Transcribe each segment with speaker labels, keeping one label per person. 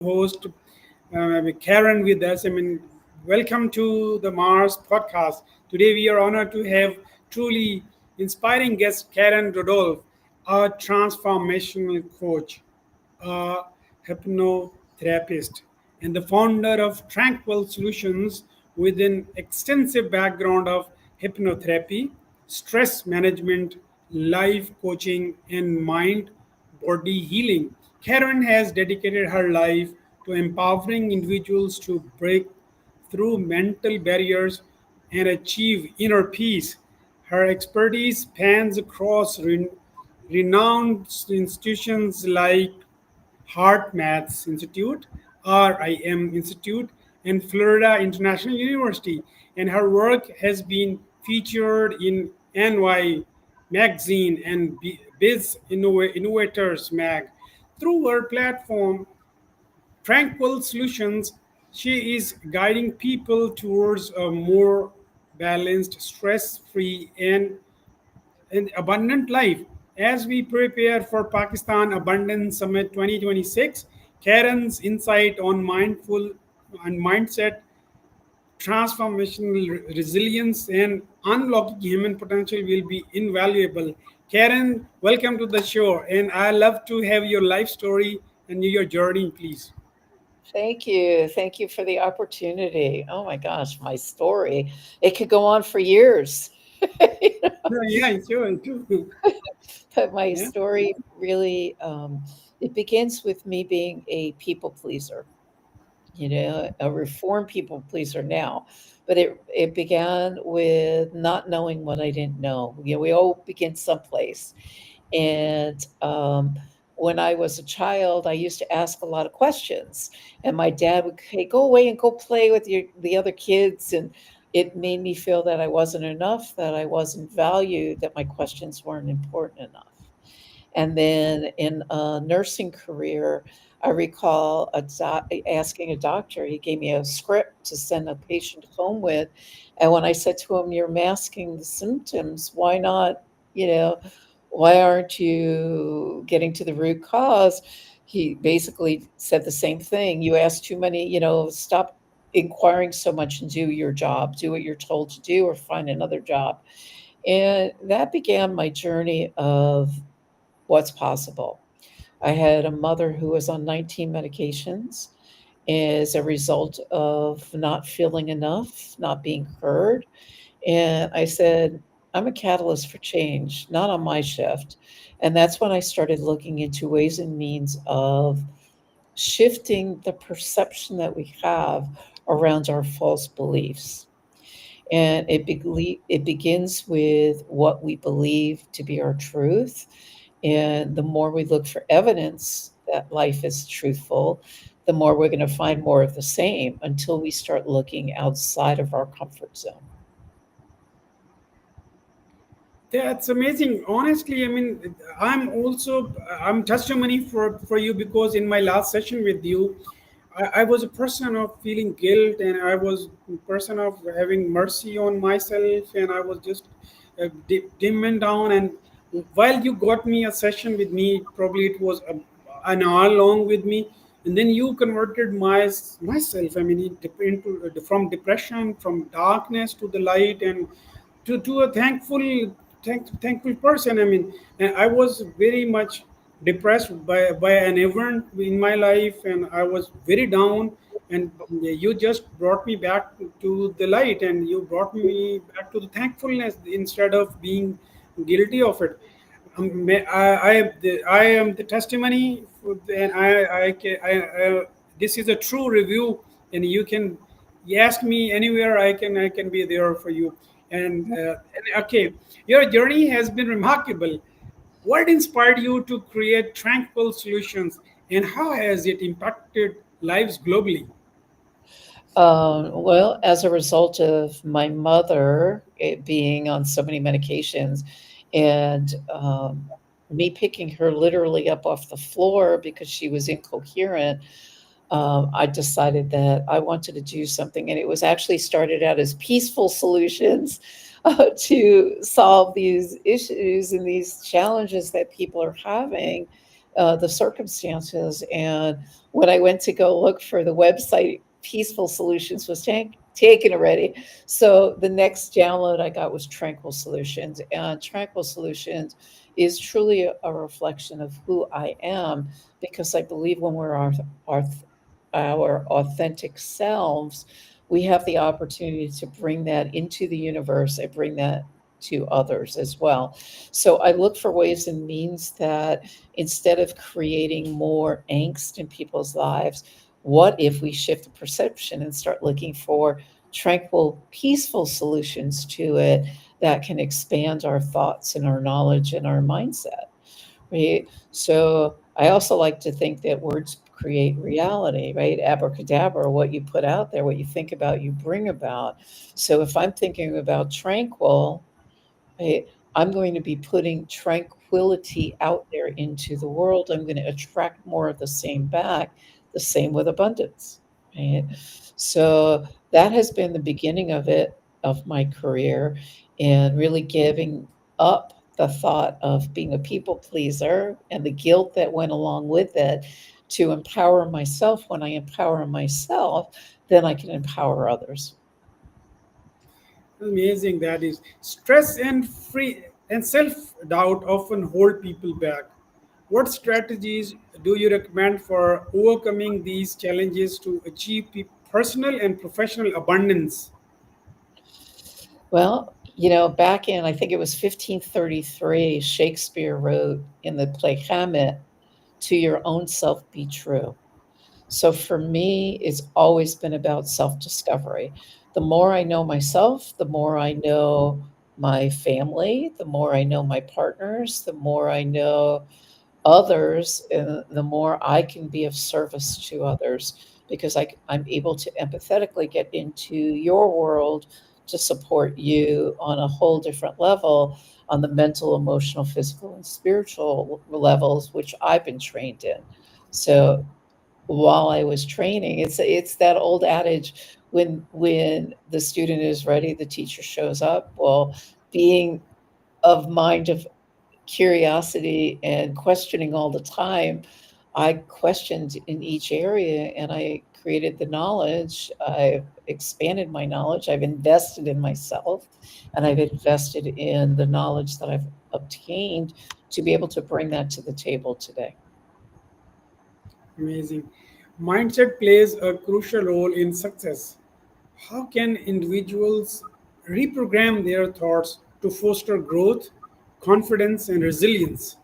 Speaker 1: host Karen with us. Welcome to the Mars podcast. Today we are honored to have truly inspiring guest Karen Rodolphe, a transformational coach, a hypnotherapist, and the founder of Tranquil Solutions with an extensive background of hypnotherapy, stress management, life coaching, and mind body healing. Karen has dedicated her life to empowering individuals to break through mental barriers and achieve inner peace. Her expertise spans across renowned institutions like Heart Maths Institute, RIM Institute, and Florida International University. And her work has been featured in NY Magazine and Biz Innovators Mag. Through her platform, Tranquil Solutions, she is guiding people towards a more balanced, stress free, and abundant life. As we prepare for Pakistan Abundance Summit 2026, Karen's insight on mindful and mindset, transformational resilience, and unlocking human potential will be invaluable. Karen, welcome to the show, and I love to have your life story and your journey, please.
Speaker 2: Thank you. Thank you for the opportunity. Oh my gosh, my story. It could go on for years.
Speaker 1: Yeah, sure, too.
Speaker 2: But my
Speaker 1: Yeah.
Speaker 2: story really it begins with me being a people pleaser, a reformed people pleaser now. But it began with not knowing what I didn't know. We all begin someplace. And when I was a child, I used to ask a lot of questions, and my dad would say, "Go away and go play with the other kids." And it made me feel that I wasn't enough, that I wasn't valued, that my questions weren't important enough. And then in a nursing career, I recall asking a doctor. He gave me a script to send a patient home with, and when I said to him, "You're masking the symptoms. Why not? You know, why aren't you getting to the root cause?" He basically said the same thing. "You ask too many. Stop inquiring so much and do your job. Do what you're told to do, or find another job." And that began my journey of what's possible. I had a mother who was on 19 medications as a result of not feeling enough, not being heard. And I said, "I'm a catalyst for change, not on my shift." And that's when I started looking into ways and means of shifting the perception that we have around our false beliefs. And it begins with what we believe to be our truth. And the more we look for evidence that life is truthful, the more we're going to find more of the same until we start looking outside of our comfort zone.
Speaker 1: That's amazing. Honestly, I'm testimony for you because in my last session with you, I was a person of feeling guilt, and I was a person of having mercy on myself, and I was just dim and down. And while you got me a session with me, probably it was an hour long with me, and then you converted myself. Into from depression, from darkness to the light, and to a thankful person. And I was very much depressed by an event in my life, and I was very down. And you just brought me back to the light, and you brought me back to the thankfulness instead of being guilty of it. I am the testimony, and this is a true review, and you can ask me anywhere. I can be there for you. And okay, your journey has been remarkable. What inspired you to create Tranquil Solutions, and how has it impacted lives globally?
Speaker 2: Well, as a result of my mother being on so many medications and me picking her literally up off the floor because she was incoherent, I decided that I wanted to do something. And it was actually started out as peaceful solutions to solve these issues and these challenges that people are having. the circumstances. And when I went to go look for the website, Peaceful Solutions was taken already. So the next download I got was Tranquil Solutions. And Tranquil Solutions is truly a reflection of who I am, because I believe when we're our, our authentic selves, we have the opportunity to bring that into the universe and bring that to others as well. So I look for ways and means that instead of creating more angst in people's lives, what if we shift the perception and start looking for tranquil, peaceful solutions to it that can expand our thoughts and our knowledge and our mindset? Right. So I also like to think that words create reality, right? Abracadabra, what you put out there, what you think about, you bring about. So if I'm thinking about tranquil, right, I'm going to be putting tranquility out there into the world. I'm going to attract more of the same back, the same with abundance. Right. So that has been the beginning of it, of my career, and really giving up the thought of being a people pleaser and the guilt that went along with it to empower myself. When I empower myself, then I can empower others.
Speaker 1: Amazing that is. Stress and free and self-doubt often hold people back. What strategies do you recommend for overcoming these challenges to achieve personal and professional abundance?
Speaker 2: Well, back in, I think it was 1533, Shakespeare wrote in the play Hamlet, "To your own self be true." So for me, it's always been about self discovery. The more I know myself, the more I know my family, the more I know my partners, the more I know others, the more I can be of service to others, because I'm able to empathetically get into your world to support you on a whole different level, on the mental, emotional, physical, and spiritual levels, which I've been trained in. So while I was training, it's that old adage, when the student is ready, the teacher shows up. Well, being of mind of curiosity and questioning all the time, I questioned in each area and I created the knowledge. I've expanded my knowledge. I've invested in myself, and I've invested in the knowledge that I've obtained to be able to bring that to the table today.
Speaker 1: Amazing. Mindset plays a crucial role in success. How can individuals reprogram their thoughts to foster growth, confidence, and resilience?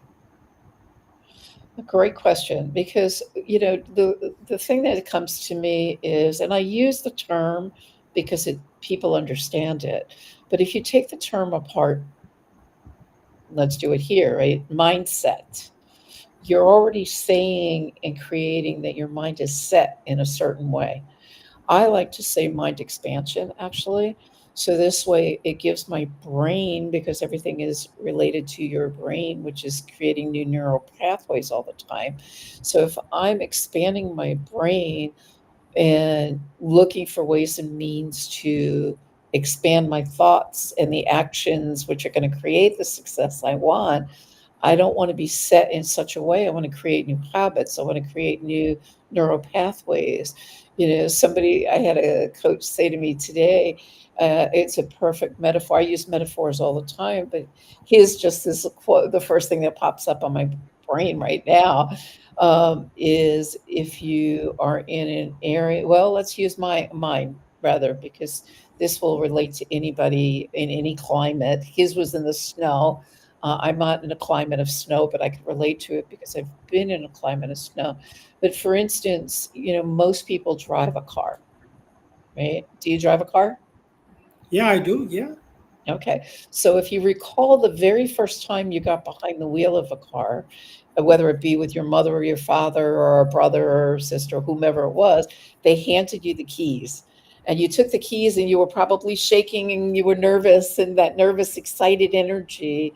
Speaker 2: A great question, because the thing that comes to me is, and I use the term because people understand it, but if you take the term apart, let's do it here, right? Mindset. You're already saying and creating that your mind is set in a certain way. I like to say mind expansion, actually. So this way it gives my brain, because everything is related to your brain, which is creating new neural pathways all the time. So if I'm expanding my brain and looking for ways and means to expand my thoughts and the actions which are going to create the success I want, I don't want to be set in such a way. I want to create new habits. I want to create new neural pathways. I had a coach say to me today, it's a perfect metaphor. I use metaphors all the time, but here's just this quote. The first thing that pops up on my brain right now is, if you are in an area, well, let's use mine rather, because this will relate to anybody in any climate. His was in the snow. I'm not in a climate of snow, but I can relate to it because I've been in a climate of snow. But for instance, most people drive a car, right? Do you drive a car?
Speaker 1: Yeah, I do. Yeah.
Speaker 2: Okay. So if you recall the very first time you got behind the wheel of a car, whether it be with your mother or your father or a brother or sister, whomever it was, they handed you the keys. And you took the keys and you were probably shaking and you were nervous, and that nervous, excited energy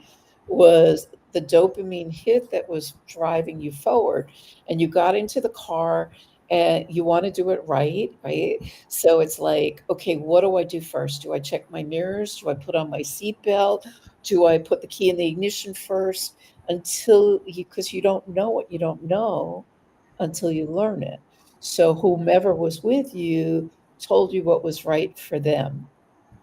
Speaker 2: was the dopamine hit that was driving you forward. And you got into the car and you want to do it right, right? So it's like, okay, what do I do first? Do I check my mirrors? Do I put on my seatbelt? Do I put the key in the ignition first? until you, because you don't know what you don't know until you learn it. So whomever was with you told you what was right for them,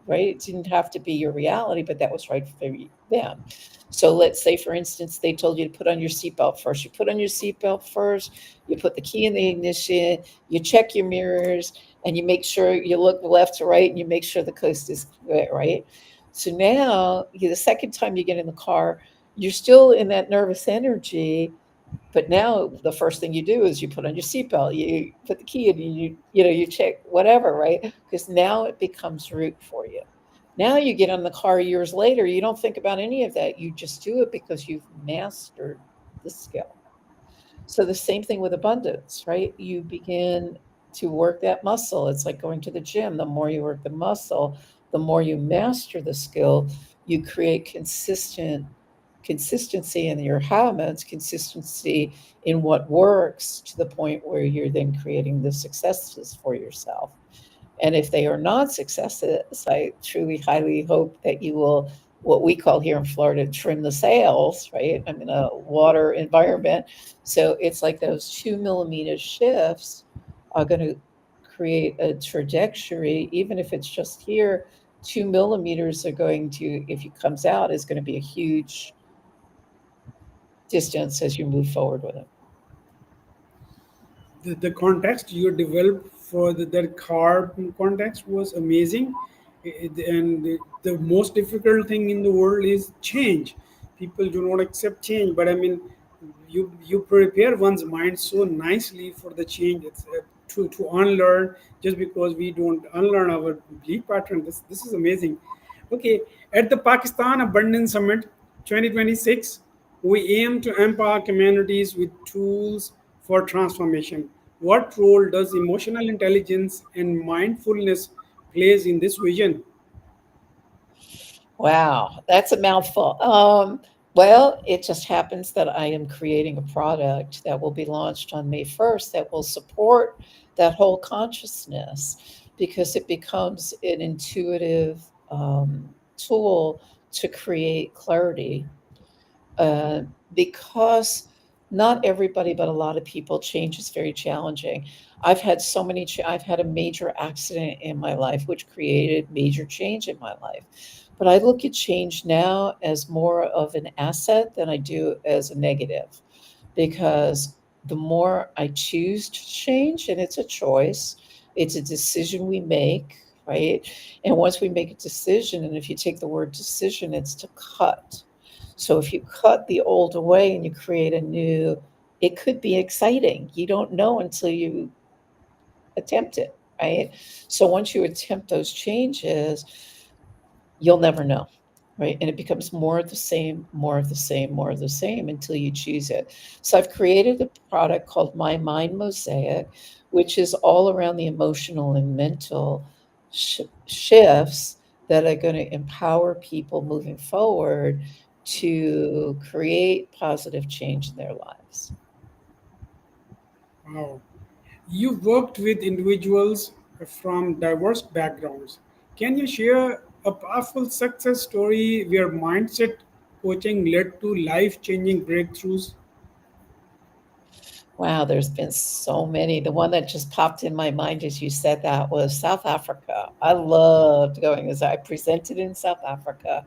Speaker 2: right? It didn't have to be your reality, but that was right for them. So let's say, for instance, they told you to put on your seatbelt first. You put on your seatbelt first, you put the key in the ignition, you check your mirrors, and you make sure you look left to right and you make sure the coast is clear, right? So now, the second time you get in the car, you're still in that nervous energy, but now the first thing you do is you put on your seatbelt, you put the key in, you check whatever, right? Because now it becomes root for you. Now you get on the car years later, you don't think about any of that. You just do it because you've mastered the skill. So the same thing with abundance, right? You begin to work that muscle. It's like going to the gym. The more you work the muscle, the more you master the skill, you create consistency in your habits, consistency in what works, to the point where you're then creating the successes for yourself. And if they are not successes, I truly highly hope that you will, what we call here in Florida, trim the sails, right? I'm in a water environment. So it's like those 2 millimeter shifts are going to create a trajectory, even if it's just here. 2 millimeters are going to, if it comes out, is going to be a huge distance as you move forward with it.
Speaker 1: The context you developed for that car context was amazing. And the most difficult thing in the world is change. People do not accept change, but I mean, you prepare one's mind so nicely for the change. It's to unlearn, just because we don't unlearn our belief pattern. This is amazing. Okay, at the Pakistan Abundance Summit 2026, we aim to empower communities with tools for transformation. What role does emotional intelligence and mindfulness plays in this vision?
Speaker 2: Wow, that's a mouthful. Well, it just happens that I am creating a product that will be launched on May 1st that will support that whole consciousness, because it becomes an intuitive tool to create clarity, uh, because not everybody, but a lot of people, change is very challenging. I've had a major accident in my life, which created major change in my life. But I look at change now as more of an asset than I do as a negative, because the more I choose to change, and it's a choice, it's a decision we make, right? And once we make a decision, and if you take the word decision, it's to cut. So if you cut the old away and you create a new, it could be exciting. You don't know until you attempt it, right? So once you attempt those changes, you'll never know, right? And it becomes more of the same, more of the same, more of the same, until you choose it. So I've created a product called My Mind Mosaic, which is all around the emotional and mental shifts that are going to empower people moving forward to create positive change in their lives.
Speaker 1: Wow. You've worked with individuals from diverse backgrounds. Can you share a powerful success story where mindset coaching led to life changing breakthroughs?
Speaker 2: Wow, there's been so many. The one that just popped in my mind as you said that was South Africa. I loved going, as I presented in South Africa.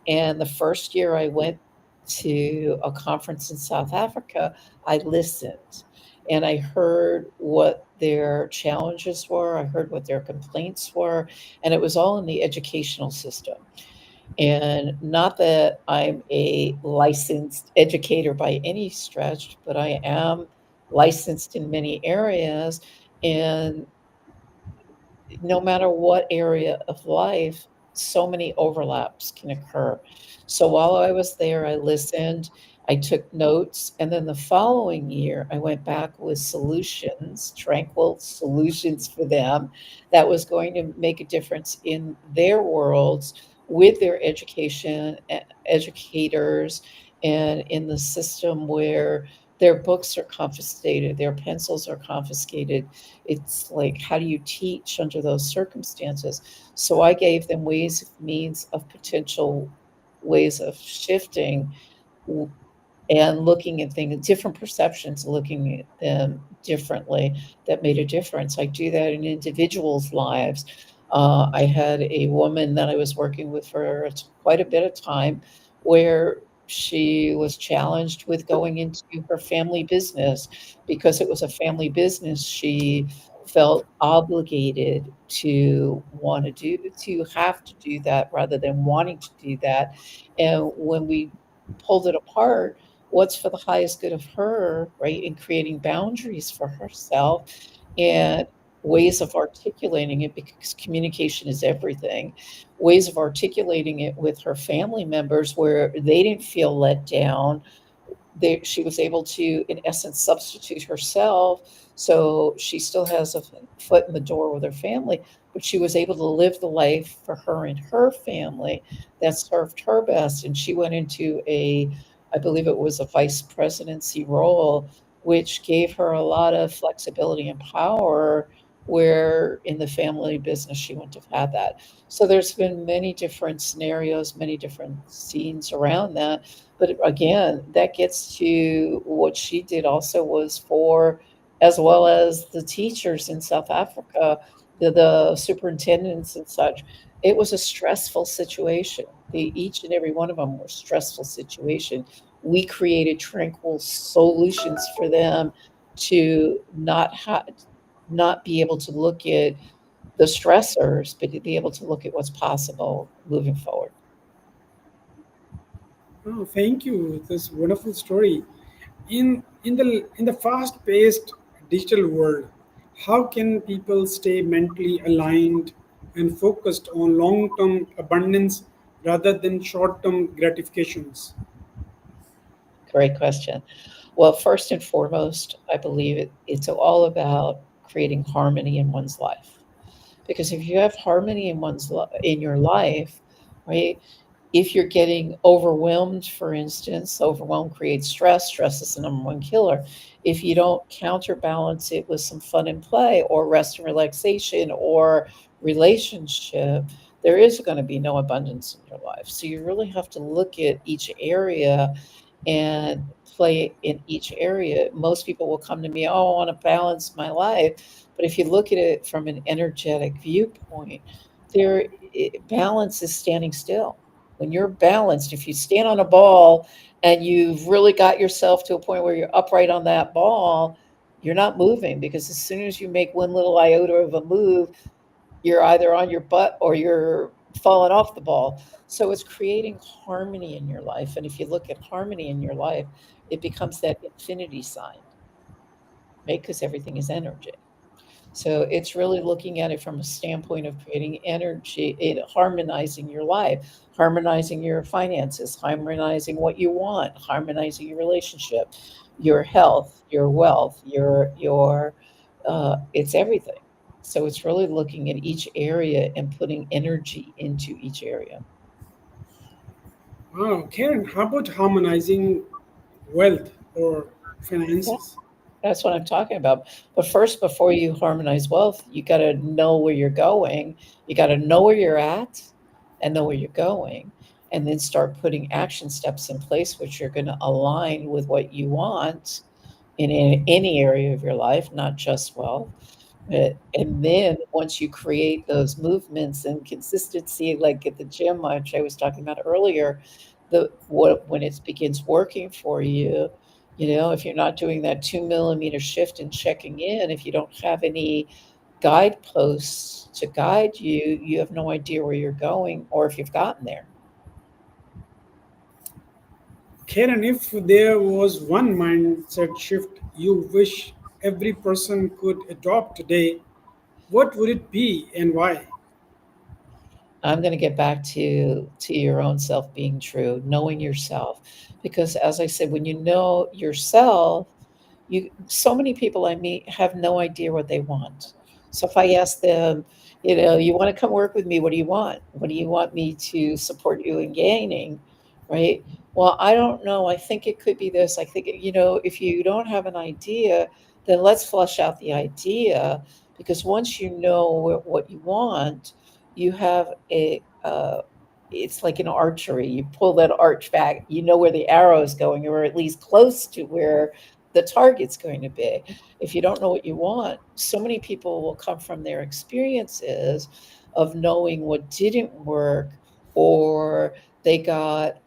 Speaker 2: And the first year I went to a conference in South Africa, I listened and I heard what their challenges were, I heard what their complaints were, and it was all in the educational system. And not that I'm a licensed educator by any stretch, but I am licensed in many areas. And no matter what area of life, so many overlaps can occur. So while I was there, I listened, I took notes, and then the following year, I went back with solutions, tranquil solutions for them that was going to make a difference in their worlds with their education, educators, and in the system where their books are confiscated, their pencils are confiscated. It's like, how do you teach under those circumstances? So I gave them ways, means of potential ways of shifting and looking at things, different perceptions, looking at them differently, that made a difference. I do that in individuals' lives. I had a woman that I was working with for quite a bit of time where she was challenged with going into her family business. Because it was a family business, she felt obligated to want to do, to have to do that rather than wanting to do that. And when we pulled it apart, what's for the highest good of her, right? And creating boundaries for herself and ways of articulating it, because communication is everything. Ways of articulating it with her family members where they didn't feel let down. She was able to, in essence, substitute herself. So she still has a foot in the door with her family, but she was able to live the life for her and her family that served her best. And she went into I believe it was a vice presidency role, which gave her a lot of flexibility and power, where in the family business she wouldn't have had that. So there's been many different scenarios, many different scenes around that. But again, that gets to what she did also was for, as well as the teachers in South Africa, the superintendents and such. It was a stressful situation. Each and every one of them were stressful situation. We created tranquil solutions for them to not be able to look at the stressors, but to be able to look at what's possible moving forward.
Speaker 1: Oh, thank you. This wonderful story. In the fast-paced digital world, how can people stay mentally aligned and focused on long-term abundance rather than short-term gratifications?
Speaker 2: Great question. Well, first and foremost, I believe it's all about creating harmony in one's life. Because if you have harmony in in your life, right? If you're getting overwhelmed, for instance, overwhelm creates stress. Stress is the number one killer. If you don't counterbalance it with some fun and play, or rest and relaxation, or relationship, there is going to be no abundance in your life. So you really have to look at each area and play in each area. Most people will come to me, oh, I want to balance my life. But if you look at it from an energetic viewpoint, balance is standing still. When you're balanced, if you stand on a ball and you've really got yourself to a point where you're upright on that ball, you're not moving, because as soon as you make one little iota of a move, you're either on your butt or you're falling off the ball. So it's creating harmony in your life. And if you look at harmony in your life, it becomes that infinity sign, right? Because everything is energy. So it's really looking at it from a standpoint of creating energy, harmonizing your life, harmonizing your finances, harmonizing what you want, harmonizing your relationship, your health, your wealth, it's everything. So it's really looking at each area and putting energy into each area.
Speaker 1: Wow, Karen, how about harmonizing wealth or
Speaker 2: Yeah.
Speaker 1: finances?
Speaker 2: That's what I'm talking about. But first, before you harmonize wealth, you got to know where you're going. You got to know where you're at and know where you're going. And then start putting action steps in place, which are going to align with what you want in any area of your life, not just wealth. And then once you create those movements and consistency, like at the gym, which I was talking about earlier, when it begins working for you, if you're not doing that 2 millimeter shift and checking in, if you don't have any guideposts to guide you, you have no idea where you're going or if you've gotten there.
Speaker 1: Karen, if there was one mindset shift you wish every person could adopt today, what would it be and why?
Speaker 2: I'm going to get back to your own self being true, knowing yourself, because as I said, when you know yourself, so many people I meet have no idea what they want. So if I ask them, you want to come work with me, what do you want? What do you want me to support you in gaining? Right? Well, I don't know. I think it could be this. I think, if you don't have an idea, then let's flesh out the idea, because once you know what you want, you have it's like an archery. You pull that arch back, you know where the arrow is going, or at least close to where the target's going to be. If you don't know what you want, so many people will come from their experiences of knowing what didn't work, or they got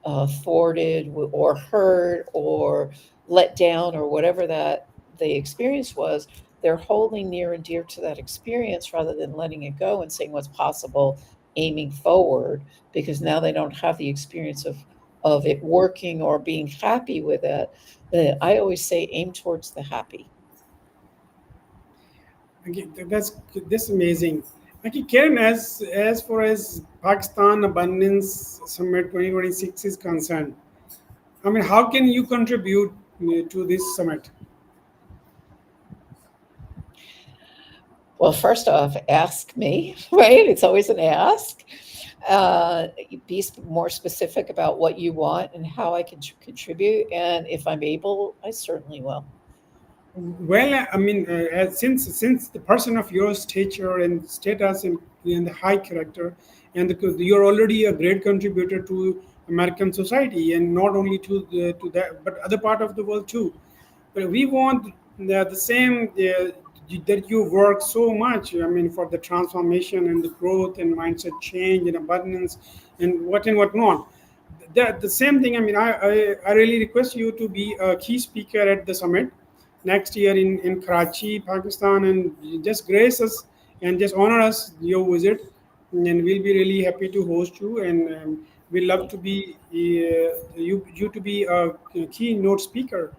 Speaker 2: thwarted or hurt or let down or whatever that the experience was. They're holding near and dear to that experience rather than letting it go and saying what's possible, aiming forward, because now they don't have the experience of it working or being happy with it. I always say aim towards the happy.
Speaker 1: Okay, that's amazing. Okay, Karen, as far as Pakistan Abundance Summit 2026 is concerned, I mean, how can you contribute to this summit?
Speaker 2: Well, first off, ask me, right? It's always an ask. Uh, be more specific about what you want and how I can contribute. And if I'm able, I certainly will.
Speaker 1: Well, I mean, since the person of your stature and status in the high character, and you're already a great contributor to American society, and not only to that, but other part of the world too. But we want the same that you work so much. I mean, for the transformation and the growth and mindset change and abundance and what not. The same thing. I mean, I really request you to be a key speaker at the summit next year in Karachi, Pakistan, and just grace us and just honor us your visit. And we'll be really happy to host you. And we'd love to be you to be a keynote speaker.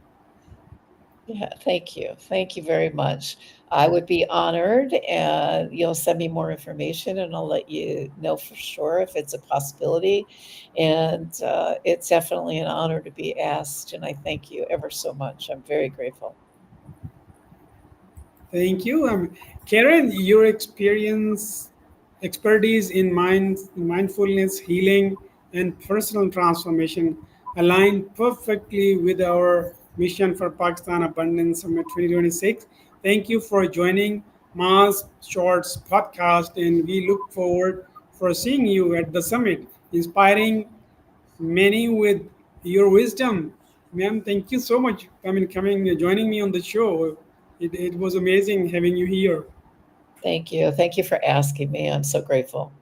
Speaker 2: Yeah, thank you. Thank you very much. I would be honored, and you'll send me more information, and I'll let you know for sure if it's a possibility. And it's definitely an honor to be asked, and I thank you ever so much. I'm very grateful.
Speaker 1: Thank you. Karen, your expertise in mindfulness, healing, and personal transformation align perfectly with our mission for Pakistan Abundance Summit 2026. Thank you for joining Mars Shorts podcast, and we look forward for seeing you at the summit, inspiring many with your wisdom. Ma'am, thank you so much. I mean, joining me on the show. It was amazing having you here.
Speaker 2: Thank you. Thank you for asking me. I'm so grateful.